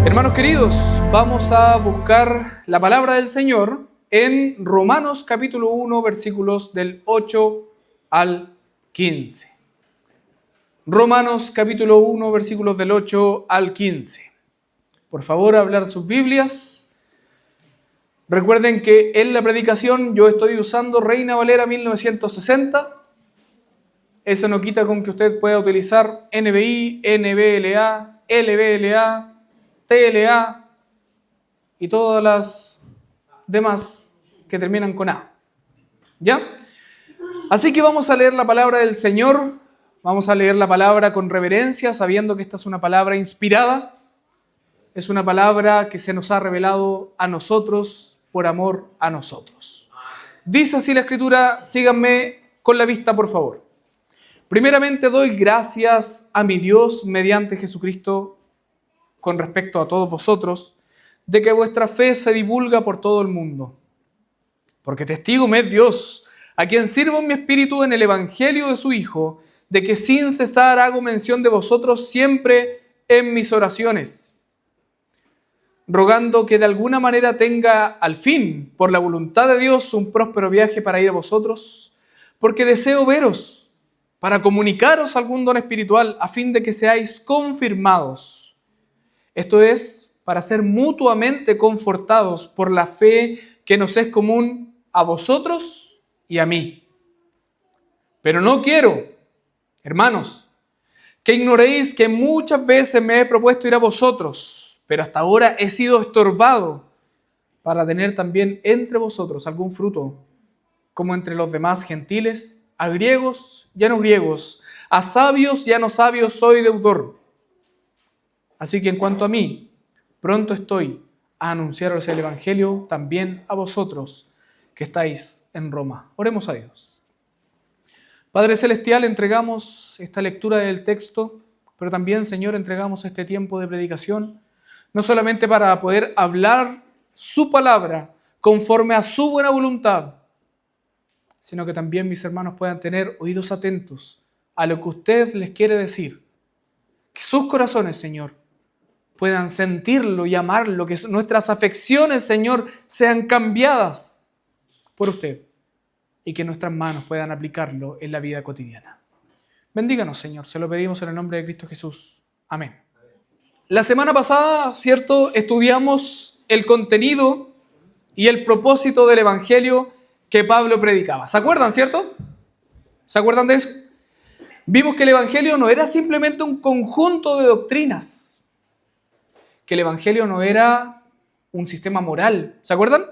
Hermanos queridos, vamos a buscar la palabra del Señor en Romanos capítulo 1, versículos del 8 al 15. Romanos capítulo 1, versículos del 8 al 15. Por favor, hablar sus Biblias. Recuerden que en la predicación yo estoy usando Reina Valera 1960. Eso no quita con que usted pueda utilizar NBI, NBLA, LBLA, TLA y todas las demás que terminan con A. ¿Ya? Así que vamos a leer la palabra del Señor. Vamos a leer la palabra con reverencia, sabiendo que esta es una palabra inspirada. Es una palabra que se nos ha revelado a nosotros por amor a nosotros. Dice así la Escritura, síganme con la vista, por favor. Primeramente doy gracias a mi Dios mediante Jesucristo con respecto a todos vosotros, de que vuestra fe se divulga por todo el mundo. Porque testigo me es Dios, a quien sirvo en mi espíritu en el evangelio de su Hijo, de que sin cesar hago mención de vosotros siempre en mis oraciones, rogando que de alguna manera tenga al fin, por la voluntad de Dios, un próspero viaje para ir a vosotros, porque deseo veros, para comunicaros algún don espiritual, a fin de que seáis confirmados. Esto es, para ser mutuamente confortados por la fe que nos es común a vosotros y a mí. Pero no quiero, hermanos, que ignoréis que muchas veces me he propuesto ir a vosotros, pero hasta ahora he sido estorbado para tener también entre vosotros algún fruto, como entre los demás gentiles, a griegos y a no griegos, a sabios y a no sabios soy deudor. Así que en cuanto a mí, pronto estoy a anunciaros el Evangelio también a vosotros que estáis en Roma. Oremos a Dios. Padre Celestial, entregamos esta lectura del texto, pero también, Señor, entregamos este tiempo de predicación, no solamente para poder hablar su palabra conforme a su buena voluntad, sino que también mis hermanos puedan tener oídos atentos a lo que usted les quiere decir. Que sus corazones, Señor, puedan sentirlo y amarlo, que nuestras afecciones, Señor, sean cambiadas por usted y que nuestras manos puedan aplicarlo en la vida cotidiana. Bendíganos, Señor, se lo pedimos en el nombre de Cristo Jesús. Amén. La semana pasada, ¿cierto?, estudiamos el contenido y el propósito del Evangelio que Pablo predicaba. ¿Se acuerdan, cierto? ¿Se acuerdan de eso? Vimos que el Evangelio no era simplemente un conjunto de doctrinas, que el Evangelio no era un sistema moral. ¿Se acuerdan?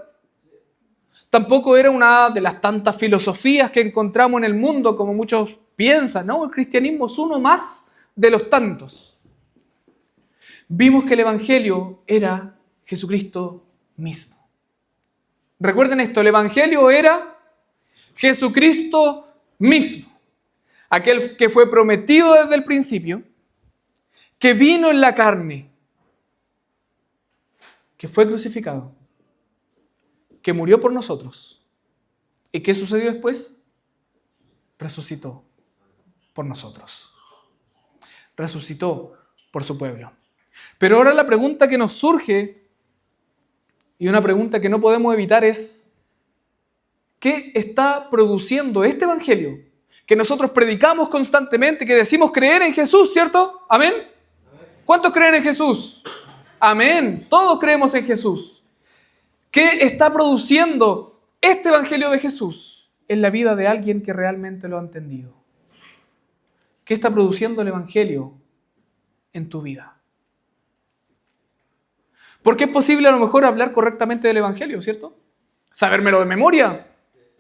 Tampoco era una de las tantas filosofías que encontramos en el mundo, como muchos piensan, ¿no? El cristianismo es uno más de los tantos. Vimos que el Evangelio era Jesucristo mismo. Recuerden esto, el Evangelio era Jesucristo mismo. Aquel que fue prometido desde el principio, que vino en la carne, que fue crucificado, que murió por nosotros. ¿Y qué sucedió después? Resucitó por nosotros. Resucitó por su pueblo. Pero ahora la pregunta que nos surge, y una pregunta que no podemos evitar es, ¿qué está produciendo este Evangelio? Que nosotros predicamos constantemente, que decimos creer en Jesús, ¿cierto? ¿Amén? ¿Cuántos creen en Jesús? Amén. Todos creemos en Jesús. ¿Qué está produciendo este Evangelio de Jesús en la vida de alguien que realmente lo ha entendido? ¿Qué está produciendo el Evangelio en tu vida? Porque es posible a lo mejor hablar correctamente del Evangelio, ¿cierto? Sabérmelo de memoria.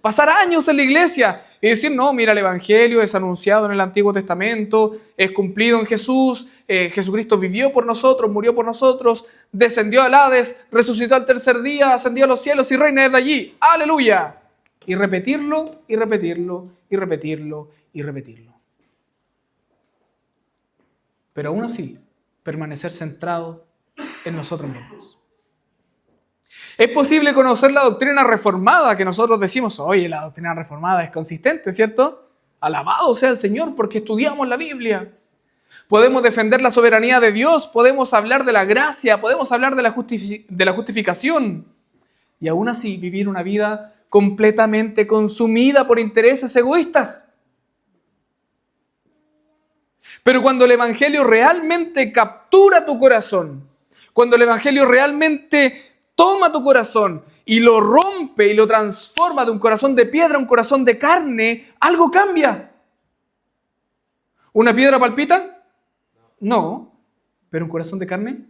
Pasar años en la iglesia y decir, no, mira, el Evangelio es anunciado en el Antiguo Testamento, es cumplido en Jesús, Jesucristo vivió por nosotros, murió por nosotros, descendió al Hades, resucitó al tercer día, ascendió a los cielos y reina desde allí. ¡Aleluya! Y repetirlo, y repetirlo, y repetirlo, y repetirlo. Pero aún así, permanecer centrado en nosotros mismos. Es posible conocer la doctrina reformada, que nosotros decimos, oye, la doctrina reformada es consistente, ¿cierto? Alabado sea el Señor porque estudiamos la Biblia. Podemos defender la soberanía de Dios, podemos hablar de la gracia, podemos hablar de la justificación y aún así vivir una vida completamente consumida por intereses egoístas. Pero cuando el Evangelio realmente captura tu corazón, cuando el Evangelio realmente toma tu corazón y lo rompe y lo transforma de un corazón de piedra a un corazón de carne, algo cambia. ¿Una piedra palpita? No. ¿Pero un corazón de carne?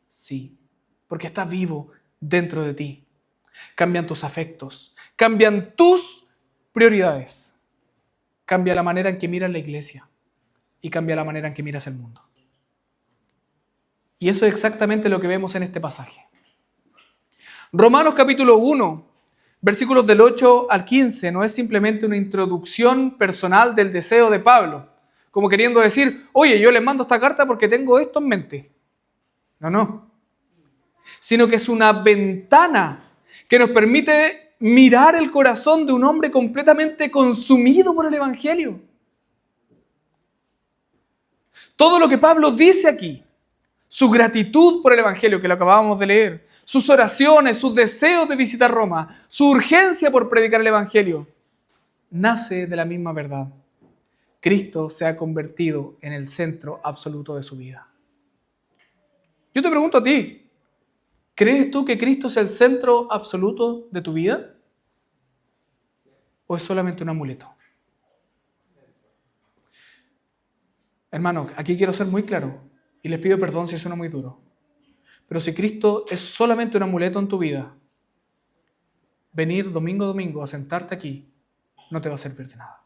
Sí. Porque está vivo dentro de ti. Cambian tus afectos, cambian tus prioridades, cambia la manera en que miras la iglesia y cambia la manera en que miras el mundo. Y eso es exactamente lo que vemos en este pasaje. Romanos capítulo 1, versículos del 8 al 15, no es simplemente una introducción personal del deseo de Pablo, como queriendo decir, oye, yo les mando esta carta porque tengo esto en mente. No. Sino que es una ventana que nos permite mirar el corazón de un hombre completamente consumido por el Evangelio. Todo lo que Pablo dice aquí, su gratitud por el Evangelio, que lo acabábamos de leer, sus oraciones, sus deseos de visitar Roma, su urgencia por predicar el Evangelio, nace de la misma verdad. Cristo se ha convertido en el centro absoluto de su vida. Yo te pregunto a ti, ¿crees tú que Cristo es el centro absoluto de tu vida? ¿O es solamente un amuleto? Hermanos, aquí quiero ser muy claro y les pido perdón si suena muy duro. Pero si Cristo es solamente un amuleto en tu vida, venir domingo a domingo a sentarte aquí no te va a servir de nada.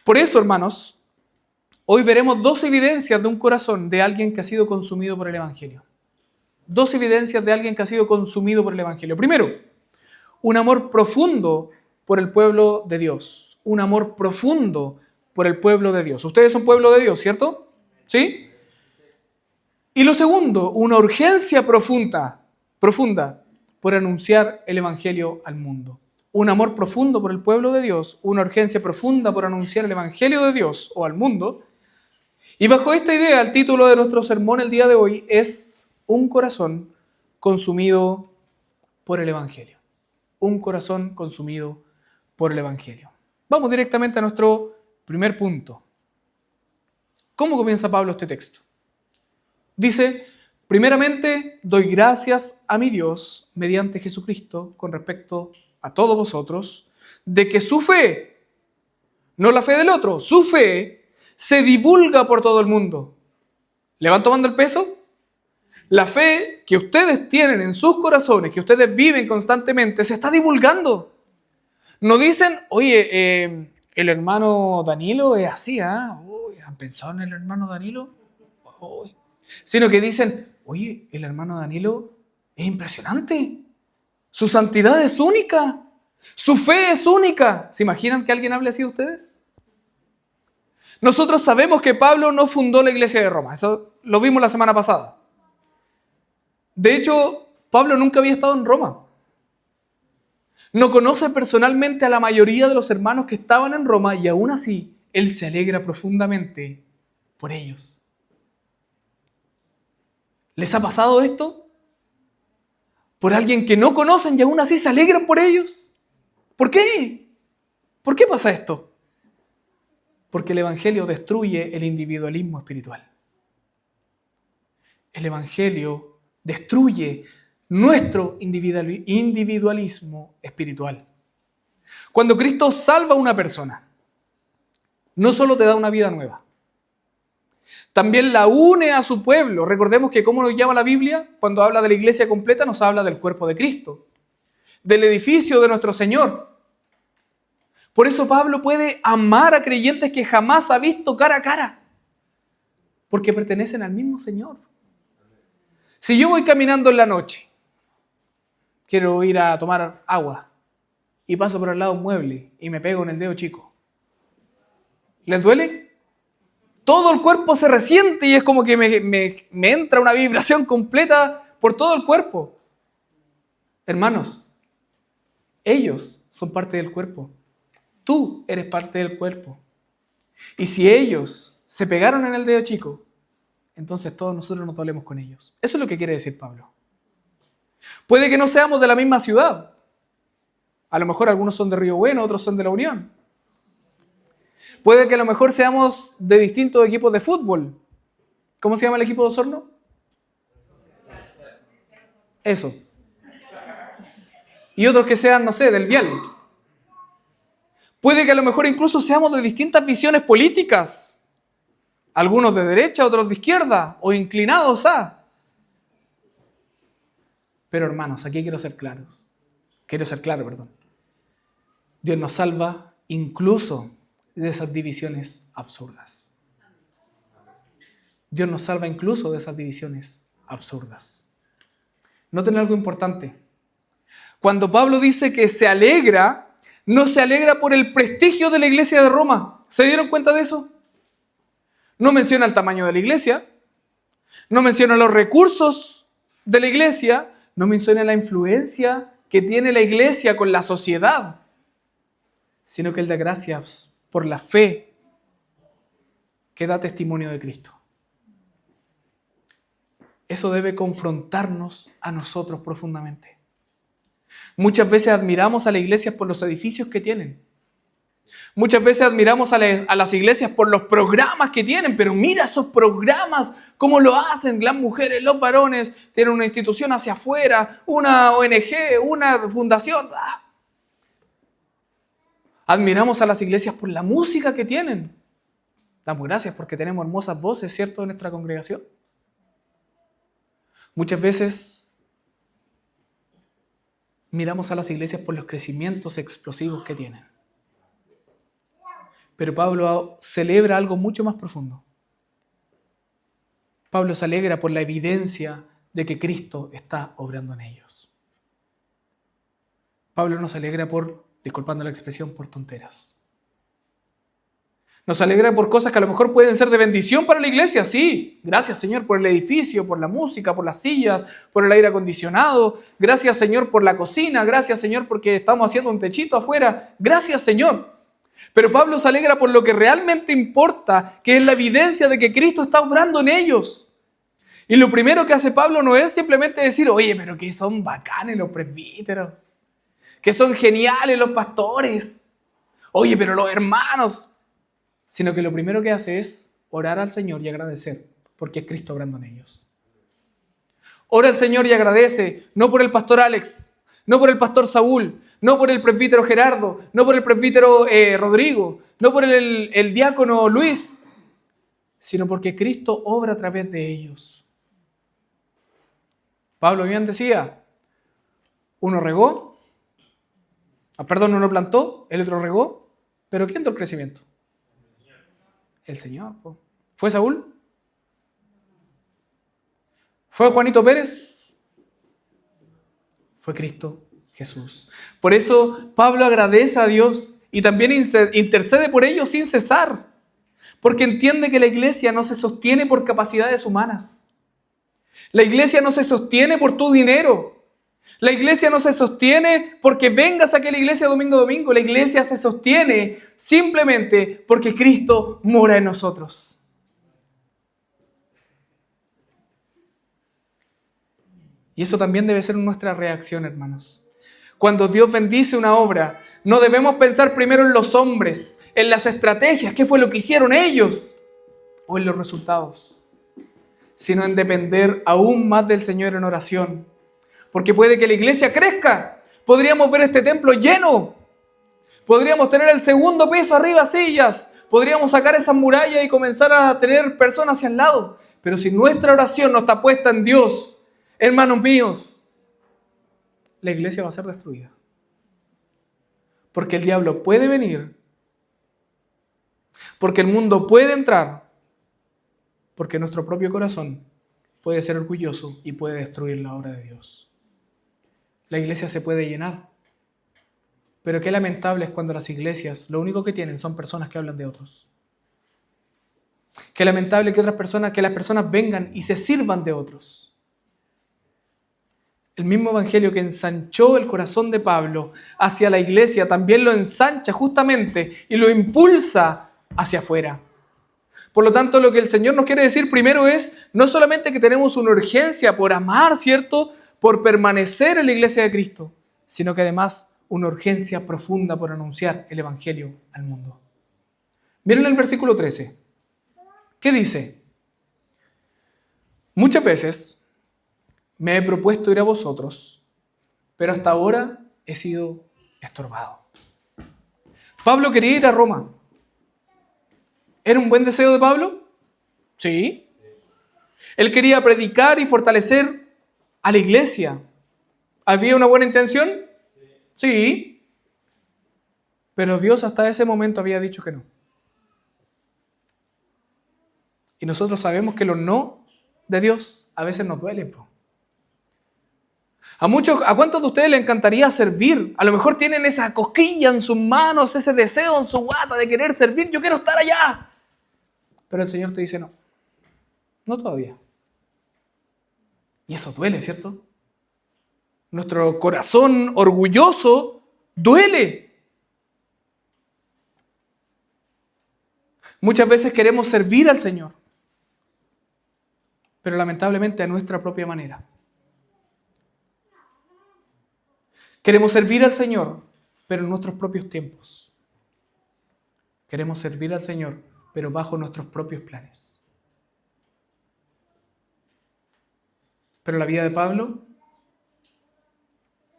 Por eso, hermanos, hoy veremos dos evidencias de un corazón de alguien que ha sido consumido por el Evangelio. Dos evidencias de alguien que ha sido consumido por el Evangelio. Primero, un amor profundo por el pueblo de Dios. Un amor profundo por el pueblo de Dios. Ustedes son pueblo de Dios, ¿cierto? ¿Sí? Y lo segundo, una urgencia profunda por anunciar el Evangelio al mundo. Un amor profundo por el pueblo de Dios, una urgencia profunda por anunciar el Evangelio de Dios o al mundo. Y bajo esta idea, el título de nuestro sermón el día de hoy es un corazón consumido por el Evangelio. Un corazón consumido por el Evangelio. Vamos directamente a nuestro primer punto. ¿Cómo comienza Pablo este texto? Dice, primeramente, doy gracias a mi Dios mediante Jesucristo con respecto a todos vosotros, de que su fe, no la fe del otro, su fe se divulga por todo el mundo. ¿Le van tomando el peso? La fe que ustedes tienen en sus corazones, que ustedes viven constantemente, se está divulgando. No dicen, oye, el hermano Danilo es así, ¿ah? ¿Han pensado en el hermano Danilo? Uy. Sino que dicen, oye, el hermano Danilo es impresionante. Su santidad es única. Su fe es única. ¿Se imaginan que alguien hable así de ustedes? Nosotros sabemos que Pablo no fundó la iglesia de Roma. Eso lo vimos la semana pasada. De hecho, Pablo nunca había estado en Roma. No conoce personalmente a la mayoría de los hermanos que estaban en Roma y aún así, él se alegra profundamente por ellos. ¿Les ha pasado esto? ¿Por alguien que no conocen y aún así se alegran por ellos? ¿Por qué? ¿Por qué pasa esto? Porque el Evangelio destruye el individualismo espiritual. El Evangelio destruye nuestro individualismo espiritual. Cuando Cristo salva a una persona, no solo te da una vida nueva, también la une a su pueblo. Recordemos que cómo nos llama la Biblia, cuando habla de la iglesia completa, nos habla del cuerpo de Cristo, del edificio de nuestro Señor. Por eso Pablo puede amar a creyentes que jamás ha visto cara a cara, porque pertenecen al mismo Señor. Si yo voy caminando en la noche, quiero ir a tomar agua y paso por al lado de un mueble y me pego en el dedo chico, ¿les duele? Todo el cuerpo se resiente y es como que me entra una vibración completa por todo el cuerpo. Hermanos, ellos son parte del cuerpo. Tú eres parte del cuerpo. Y si ellos se pegaron en el dedo chico, entonces todos nosotros nos dolemos con ellos. Eso es lo que quiere decir Pablo. Puede que no seamos de la misma ciudad. A lo mejor algunos son de Río Bueno, otros son de La Unión. Puede que a lo mejor seamos de distintos equipos de fútbol. ¿Cómo se llama el equipo de Osorno? Eso. Y otros que sean, no sé, del Vial. Puede que a lo mejor incluso seamos de distintas visiones políticas. Algunos de derecha, otros de izquierda, o inclinados a. Pero hermanos, aquí quiero ser claro, perdón. Dios nos salva incluso de esas divisiones absurdas. Dios nos salva incluso de esas divisiones absurdas. Noten algo importante. Cuando Pablo dice que se alegra, no se alegra por el prestigio de la iglesia de Roma. ¿Se dieron cuenta de eso? No menciona el tamaño de la iglesia, no menciona los recursos de la iglesia, no menciona la influencia que tiene la iglesia con la sociedad, sino que él da gracias por la fe que da testimonio de Cristo. Eso debe confrontarnos a nosotros profundamente. Muchas veces admiramos a las iglesias por los edificios que tienen. Muchas veces admiramos a las iglesias por los programas que tienen, pero mira esos programas, cómo lo hacen las mujeres, los varones, tienen una institución hacia afuera, una ONG, una fundación. Admiramos a las iglesias por la música que tienen. Damos gracias porque tenemos hermosas voces, ¿cierto?, en nuestra congregación. Muchas veces miramos a las iglesias por los crecimientos explosivos que tienen. Pero Pablo celebra algo mucho más profundo. Pablo se alegra por la evidencia de que Cristo está obrando en ellos. Pablo no se alegra por, disculpando la expresión, por tonteras. Nos alegra por cosas que a lo mejor pueden ser de bendición para la iglesia, sí. Gracias, Señor, por el edificio, por la música, por las sillas, por el aire acondicionado. Gracias, Señor, por la cocina. Gracias, Señor, porque estamos haciendo un techito afuera. Gracias, Señor. Pero Pablo se alegra por lo que realmente importa, que es la evidencia de que Cristo está obrando en ellos. Y lo primero que hace Pablo no es simplemente decir, oye, pero que son bacanes los presbíteros, que son geniales los pastores, oye, pero los hermanos, sino que lo primero que hace es orar al Señor y agradecer, porque es Cristo obrando en ellos. Ora al Señor y agradece, no por el pastor Alex, no por el pastor Saúl, no por el presbítero Gerardo, no por el presbítero Rodrigo, no por el diácono Luis, sino porque Cristo obra a través de ellos. Pablo bien decía, uno plantó, el otro regó, pero ¿quién dio el crecimiento? El Señor. ¿Fue Saúl? ¿Fue Juanito Pérez? Fue Cristo Jesús. Por eso Pablo agradece a Dios y también intercede por ellos sin cesar, porque entiende que la iglesia no se sostiene por capacidades humanas. La iglesia no se sostiene por tu dinero. La iglesia no se sostiene porque vengas aquí a la iglesia domingo a domingo. La iglesia se sostiene simplemente porque Cristo mora en nosotros. Y eso también debe ser nuestra reacción, hermanos. Cuando Dios bendice una obra, no debemos pensar primero en los hombres, en las estrategias, qué fue lo que hicieron ellos, o en los resultados, sino en depender aún más del Señor en oración. Porque puede que la iglesia crezca. Podríamos ver este templo lleno. Podríamos tener el segundo piso arriba, sillas. Podríamos sacar esas murallas y comenzar a tener personas hacia el lado. Pero si nuestra oración no está puesta en Dios, hermanos míos, la iglesia va a ser destruida. Porque el diablo puede venir. Porque el mundo puede entrar. Porque nuestro propio corazón puede ser orgulloso y puede destruir la obra de Dios. La iglesia se puede llenar, pero qué lamentable es cuando las iglesias lo único que tienen son personas que hablan de otros. Qué lamentable que las personas vengan y se sirvan de otros. El mismo evangelio que ensanchó el corazón de Pablo hacia la iglesia también lo ensancha justamente y lo impulsa hacia afuera. Por lo tanto, lo que el Señor nos quiere decir primero es, no solamente que tenemos una urgencia por amar, ¿cierto?, por permanecer en la iglesia de Cristo, sino que además una urgencia profunda por anunciar el Evangelio al mundo. Miren el versículo 13. ¿Qué dice? Muchas veces me he propuesto ir a vosotros, pero hasta ahora he sido estorbado. Pablo quería ir a Roma. ¿Era un buen deseo de Pablo? Sí. Él quería predicar y fortalecer a la iglesia. ¿Había una buena intención? Sí. Pero Dios hasta ese momento había dicho que no. Y nosotros sabemos que los no de Dios a veces nos duelen. ¿A cuántos de ustedes les encantaría servir? A lo mejor tienen esa cosquilla en sus manos, ese deseo en su guata de querer servir. Yo quiero estar allá. Pero el Señor te dice no. No todavía. Y eso duele, ¿cierto? Nuestro corazón orgulloso duele. Muchas veces queremos servir al Señor, pero lamentablemente a nuestra propia manera. Queremos servir al Señor, pero en nuestros propios tiempos. Queremos servir al Señor, pero bajo nuestros propios planes. Pero la vida de Pablo,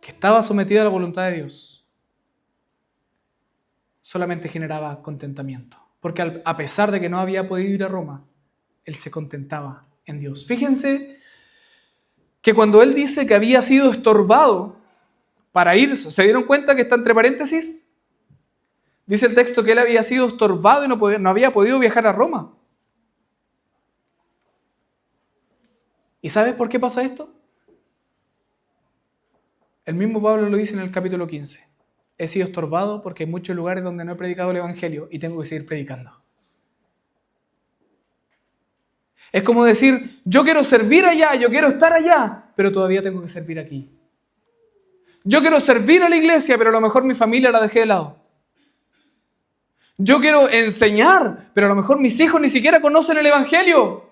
que estaba sometida a la voluntad de Dios, solamente generaba contentamiento. Porque a pesar de que no había podido ir a Roma, él se contentaba en Dios. Fíjense que cuando él dice que había sido estorbado para ir, ¿se dieron cuenta que está entre paréntesis? Dice el texto que él había sido estorbado y no había podido viajar a Roma. ¿Y sabes por qué pasa esto? El mismo Pablo lo dice en el capítulo 15. He sido estorbado porque hay muchos lugares donde no he predicado el Evangelio y tengo que seguir predicando. Es como decir, yo quiero servir allá, yo quiero estar allá, pero todavía tengo que servir aquí. Yo quiero servir a la iglesia, pero a lo mejor mi familia la dejé de lado. Yo quiero enseñar, pero a lo mejor mis hijos ni siquiera conocen el Evangelio.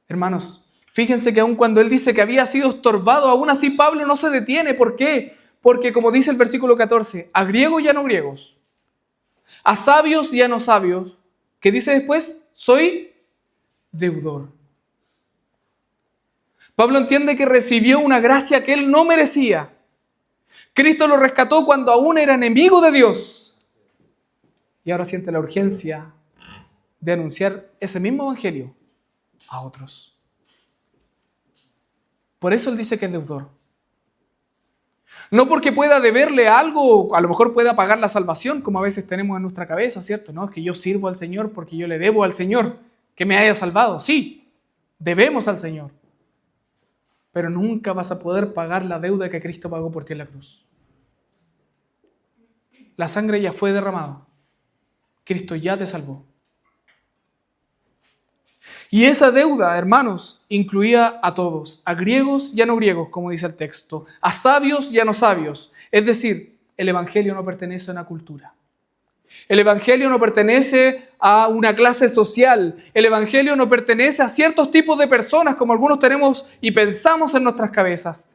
Hermanos, fíjense que aun cuando él dice que había sido estorbado, aún así Pablo no se detiene. ¿Por qué? Porque como dice el versículo 14, a griegos y a no griegos, a sabios y a no sabios, ¿qué dice después? Soy deudor. Pablo entiende que recibió una gracia que él no merecía. Cristo lo rescató cuando aún era enemigo de Dios. Y ahora siente la urgencia de anunciar ese mismo evangelio a otros. Por eso él dice que es deudor. No porque pueda deberle algo, a lo mejor pueda pagar la salvación, como a veces tenemos en nuestra cabeza, ¿cierto? No, es que yo sirvo al Señor porque yo le debo al Señor que me haya salvado. Sí, debemos al Señor. Pero nunca vas a poder pagar la deuda que Cristo pagó por ti en la cruz. La sangre ya fue derramada. Cristo ya te salvó. Y esa deuda, hermanos, incluía a todos, a griegos y a no griegos, como dice el texto, a sabios y a no sabios. Es decir, el Evangelio no pertenece a una cultura. El Evangelio no pertenece a una clase social. El Evangelio no pertenece a ciertos tipos de personas como algunos tenemos y pensamos en nuestras cabezas.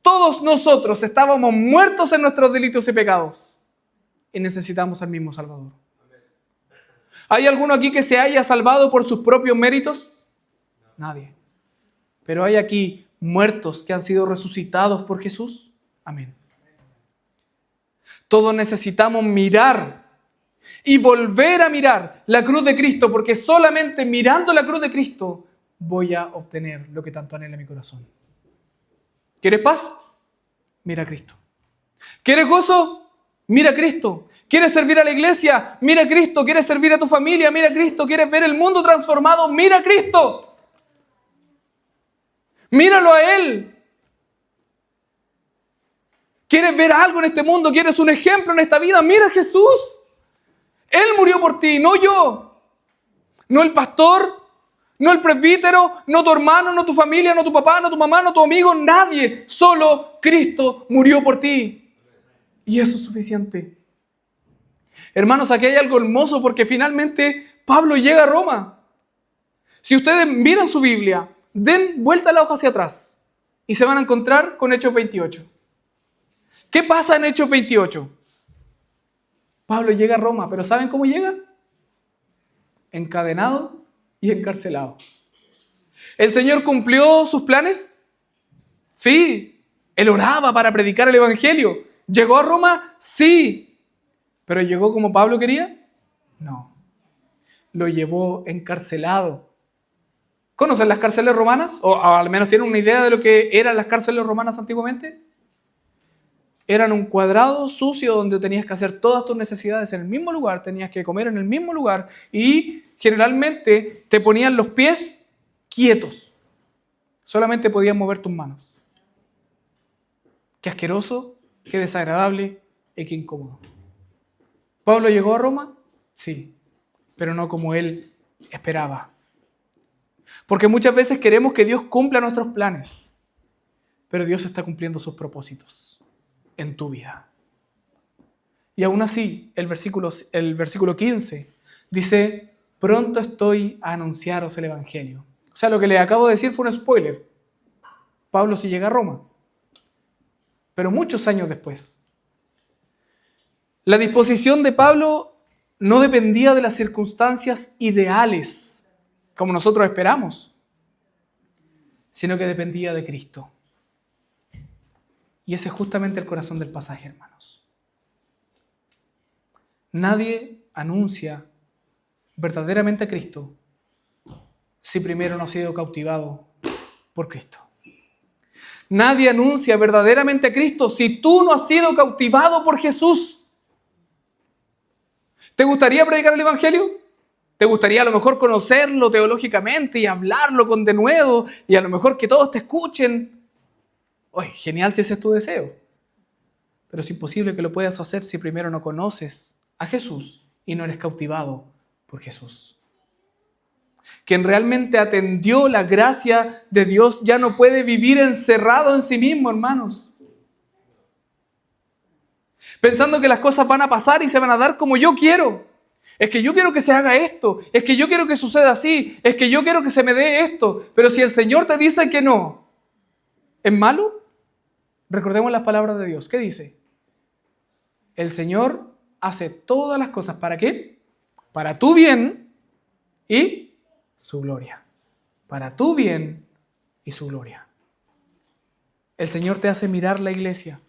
Todos nosotros estábamos muertos en nuestros delitos y pecados y necesitamos al mismo Salvador. ¿Hay alguno aquí que se haya salvado por sus propios méritos? Nadie. Pero hay aquí muertos que han sido resucitados por Jesús. Amén. Todos necesitamos mirar y volver a mirar la cruz de Cristo, porque solamente mirando la cruz de Cristo voy a obtener lo que tanto anhela mi corazón. ¿Quieres paz? Mira a Cristo. ¿Quieres gozo? Mira a Cristo. ¿Quieres servir a la iglesia? Mira a Cristo. ¿Quieres servir a tu familia? Mira a Cristo. ¿Quieres ver el mundo transformado? Mira a Cristo. Míralo a Él. ¿Quieres ver algo en este mundo? ¿Quieres un ejemplo en esta vida? Mira a Jesús. Él murió por ti, no yo. No el pastor, no el presbítero, no tu hermano, no tu familia, no tu papá, no tu mamá, no tu amigo, nadie. Solo Cristo murió por ti. Y eso es suficiente. Hermanos, aquí hay algo hermoso porque finalmente Pablo llega a Roma. Si ustedes miran su Biblia, den vuelta la hoja hacia atrás y se van a encontrar con Hechos 28. ¿Qué pasa en Hechos 28? Pablo llega a Roma, pero ¿saben cómo llega? Encadenado y encarcelado. ¿El Señor cumplió sus planes? Sí. Él oraba para predicar el Evangelio. ¿Llegó a Roma? Sí. ¿Pero llegó como Pablo quería? No. Lo llevó encarcelado. ¿Conocen las cárceles romanas? O al menos tienen una idea de lo que eran las cárceles romanas antiguamente. Eran un cuadrado sucio donde tenías que hacer todas tus necesidades en el mismo lugar, tenías que comer en el mismo lugar y generalmente te ponían los pies quietos. Solamente podías mover tus manos. Qué asqueroso, qué desagradable y qué incómodo. ¿Pablo llegó a Roma? Sí, pero no como él esperaba. Porque muchas veces queremos que Dios cumpla nuestros planes, pero Dios está cumpliendo sus propósitos en tu vida. Y aún así, el versículo 15 dice, pronto estoy a anunciaros el Evangelio. O sea, lo que les acabo de decir fue un spoiler. Pablo sí llega a Roma, pero muchos años después. La disposición de Pablo no dependía de las circunstancias ideales, como nosotros esperamos, sino que dependía de Cristo. Y ese es justamente el corazón del pasaje, hermanos. Nadie anuncia verdaderamente a Cristo si primero no ha sido cautivado por Cristo. Nadie anuncia verdaderamente a Cristo si tú no has sido cautivado por Jesús. ¿Te gustaría predicar el Evangelio? ¿Te gustaría a lo mejor conocerlo teológicamente y hablarlo con denuedo y a lo mejor que todos te escuchen? Oye, genial si ese es tu deseo. Pero es imposible que lo puedas hacer si primero no conoces a Jesús y no eres cautivado por Jesús. Quien realmente atendió la gracia de Dios ya no puede vivir encerrado en sí mismo, hermanos. Pensando que las cosas van a pasar y se van a dar como yo quiero. Es que yo quiero que se haga esto. Es que yo quiero que suceda así. Es que yo quiero que se me dé esto. Pero si el Señor te dice que no, ¿es malo? Recordemos las palabras de Dios. ¿Qué dice? El Señor hace todas las cosas. ¿Para qué? Para tu bien y su gloria. Para tu bien y su gloria. El Señor te hace mirar la iglesia.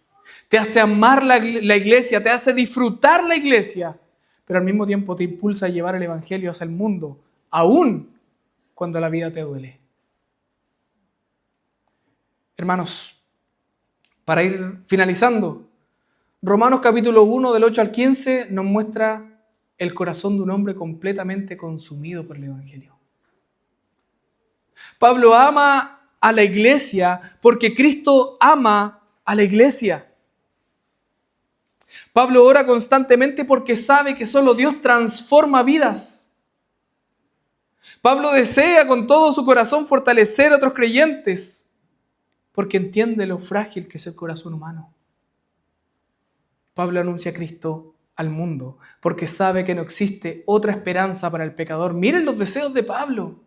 Te hace amar la iglesia. Te hace disfrutar la iglesia. Pero al mismo tiempo te impulsa a llevar el Evangelio hacia el mundo. Aún cuando la vida te duele. Hermanos, para ir finalizando, Romanos capítulo 1 del 8 al 15 nos muestra el corazón de un hombre completamente consumido por el Evangelio. Pablo ama a la iglesia porque Cristo ama a la iglesia. Pablo ora constantemente porque sabe que solo Dios transforma vidas. Pablo desea con todo su corazón fortalecer a otros creyentes porque entiende lo frágil que es el corazón humano. Pablo anuncia a Cristo al mundo porque sabe que no existe otra esperanza para el pecador. Miren los deseos de Pablo.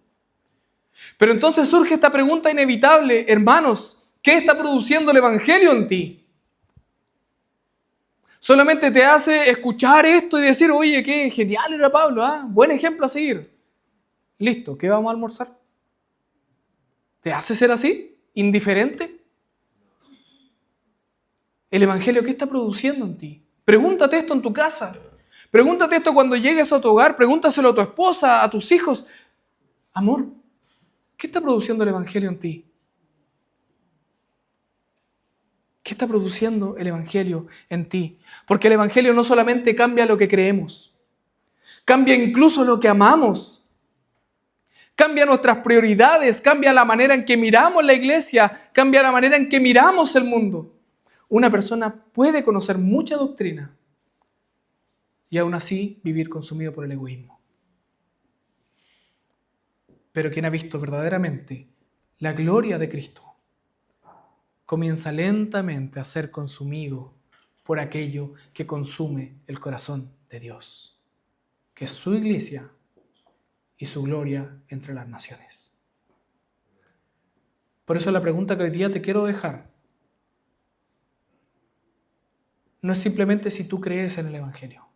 Pero entonces surge esta pregunta inevitable, hermanos, ¿qué está produciendo el Evangelio en ti? Solamente te hace escuchar esto y decir, oye, qué genial era Pablo, ¿ah? Buen ejemplo a seguir. Listo, ¿qué vamos a almorzar? ¿Te hace ser así? ¿Indiferente? ¿El Evangelio qué está produciendo en ti? Pregúntate esto en tu casa. Pregúntate esto cuando llegues a tu hogar. Pregúntaselo a tu esposa, a tus hijos. Amor, ¿qué está produciendo el Evangelio en ti? ¿Qué está produciendo el Evangelio en ti? Porque el Evangelio no solamente cambia lo que creemos, cambia incluso lo que amamos. Cambia nuestras prioridades, cambia la manera en que miramos la iglesia, cambia la manera en que miramos el mundo. Una persona puede conocer mucha doctrina y aún así vivir consumido por el egoísmo. Pero quien ha visto verdaderamente la gloria de Cristo comienza lentamente a ser consumido por aquello que consume el corazón de Dios, que es su iglesia y su gloria entre las naciones. Por eso la pregunta que hoy día te quiero dejar no es simplemente si tú crees en el Evangelio.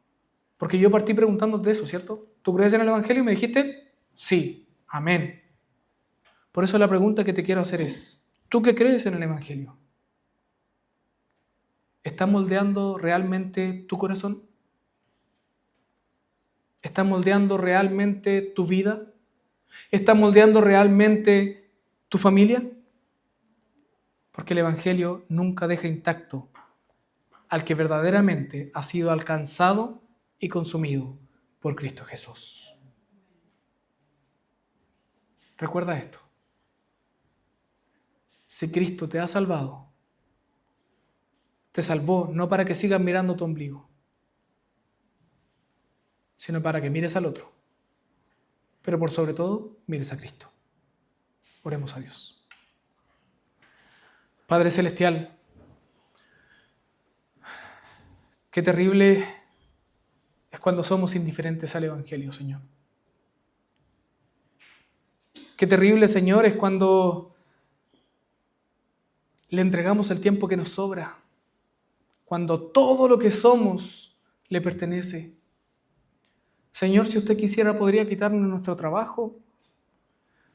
Porque yo partí preguntándote eso, ¿cierto? ¿Tú crees en el Evangelio? Y me dijiste, sí, amén. Por eso la pregunta que te quiero hacer es, ¿tú qué crees en el Evangelio? ¿Está moldeando realmente tu corazón? ¿Está moldeando realmente tu vida? ¿Está moldeando realmente tu familia? Porque el Evangelio nunca deja intacto al que verdaderamente ha sido alcanzado y consumido por Cristo Jesús. Recuerda esto. Si Cristo te ha salvado, te salvó no para que sigas mirando tu ombligo, sino para que mires al otro. Pero por sobre todo, mires a Cristo. Oremos a Dios. Padre Celestial, qué terrible es cuando somos indiferentes al Evangelio, Señor. Qué terrible, Señor, es cuando le entregamos el tiempo que nos sobra, cuando todo lo que somos le pertenece. Señor, si usted quisiera, podría quitarnos nuestro trabajo,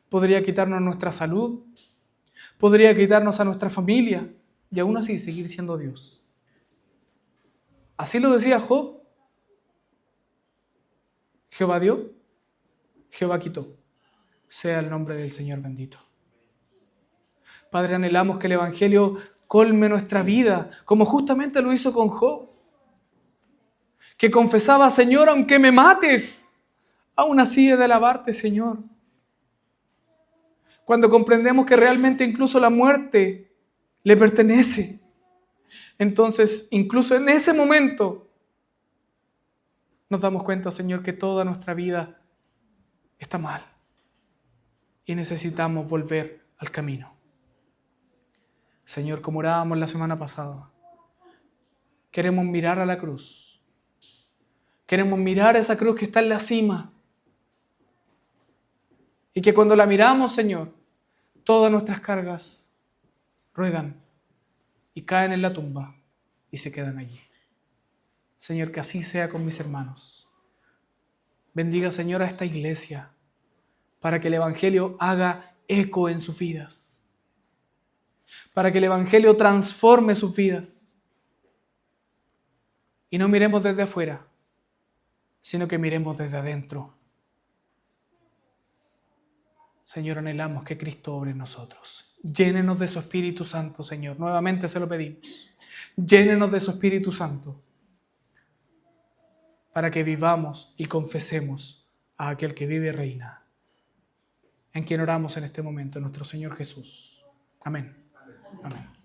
podría quitarnos nuestra salud, podría quitarnos a nuestra familia y aún así seguir siendo Dios. Así lo decía Job. Jehová dio, Jehová quitó. Sea el nombre del Señor bendito. Padre, anhelamos que el Evangelio colme nuestra vida, como justamente lo hizo con Job, que confesaba, Señor, aunque me mates, aún así he de alabarte, Señor. Cuando comprendemos que realmente incluso la muerte le pertenece, entonces incluso en ese momento nos damos cuenta, Señor, que toda nuestra vida está mal y necesitamos volver al camino. Señor, como orábamos la semana pasada, queremos mirar a la cruz. Queremos mirar a esa cruz que está en la cima. Y que cuando la miramos, Señor, todas nuestras cargas ruedan y caen en la tumba y se quedan allí. Señor, que así sea con mis hermanos. Bendiga, Señor, a esta iglesia para que el Evangelio haga eco en sus vidas. Para que el Evangelio transforme sus vidas. Y no miremos desde afuera, sino que miremos desde adentro. Señor, anhelamos que Cristo obre en nosotros. Llénenos de su Espíritu Santo, Señor. Nuevamente se lo pedimos. Llénenos de su Espíritu Santo para que vivamos y confesemos a aquel que vive y reina, en quien oramos en este momento, nuestro Señor Jesús. Amén. Amén.